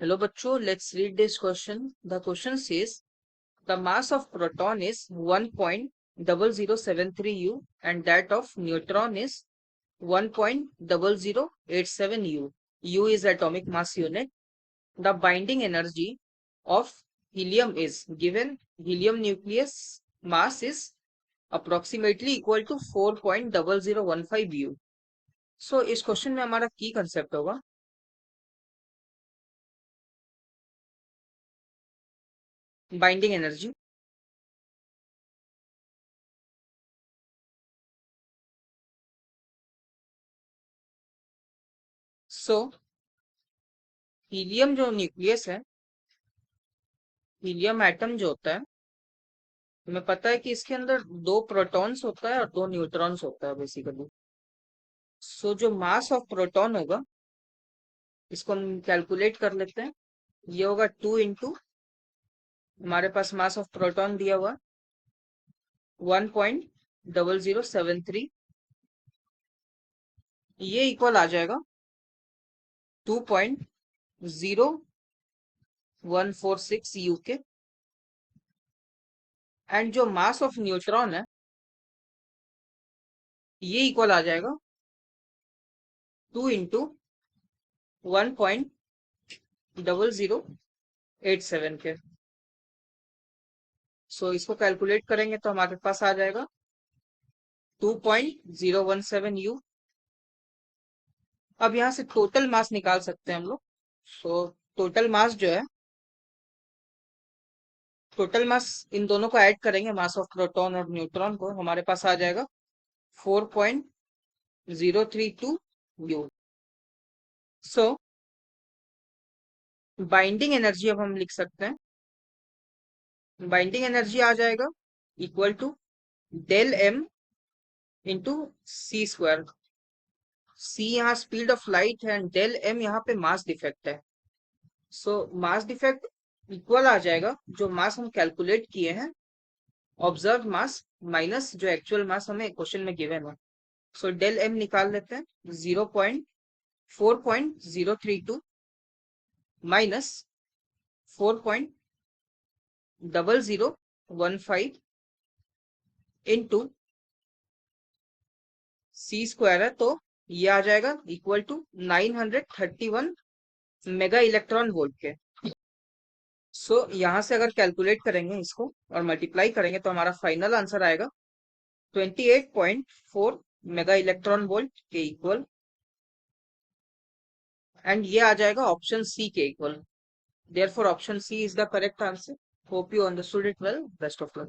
Hello, bachcho. Let's read this question. The question says the mass of proton is 1.0073 U and that of neutron is 1.0087 U. U is atomic mass unit. The binding energy of helium is given. Helium nucleus mass is approximately equal to 4.0015 U. So इस question में हमारा की concept होगा binding energy. सो helium जो nucleus है, helium atom जो होता है, हमें पता है कि इसके अंदर 2 प्रोटॉन्स होता है और 2 न्यूट्रॉन्स होता है बेसिकली. सो जो मास ऑफ प्रोटॉन होगा इसको हम कैलकुलेट कर लेते हैं. ये होगा 2 इंटू हमारे पास मास ऑफ प्रोटॉन दिया हुआ 1.0073. ये इक्वल आ जाएगा 2.0146 यू के. एंड जो मास ऑफ न्यूट्रॉन है ये इक्वल आ जाएगा 2 इंटू 1.0087 के. सो इसको कैलकुलेट करेंगे तो हमारे पास आ जाएगा 2.017 यू. अब यहाँ से टोटल मास निकाल सकते हैं हम लोग. सो टोटल मास जो है, टोटल मास इन दोनों को ऐड करेंगे, मास ऑफ प्रोटॉन और न्यूट्रॉन को, हमारे पास आ जाएगा 4.032 यू. सो बाइंडिंग एनर्जी अब हम लिख सकते हैं. बाइंडिंग एनर्जी आ जाएगा equal to del m into c square. C यहाँ स्पीड ऑफ लाइट है एंड डेल एम यहाँ पे मास डिफेक्ट है. सो मास डिफेक्ट इक्वल आ जाएगा जो मास हम कैलकुलेट किए हैं, ऑब्जर्व मास माइनस जो एक्चुअल मास हमें क्वेश्चन में गिवन है. सो डेल एम निकाल लेते हैं. 4.032 माइनस 4.0015 इंटू सी स्क्वायर है, तो ये आ जाएगा equal to 931 mega electron volt के. सो यहाँ से अगर कैलकुलेट करेंगे इसको और मल्टीप्लाई करेंगे तो हमारा फाइनल आंसर आएगा 28.4 मेगा इलेक्ट्रॉन वोल्ट के इक्वल. एंड ये आ जाएगा ऑप्शन सी के equal. Therefore option C is the correct answer. Hope you understood it well. Best of luck.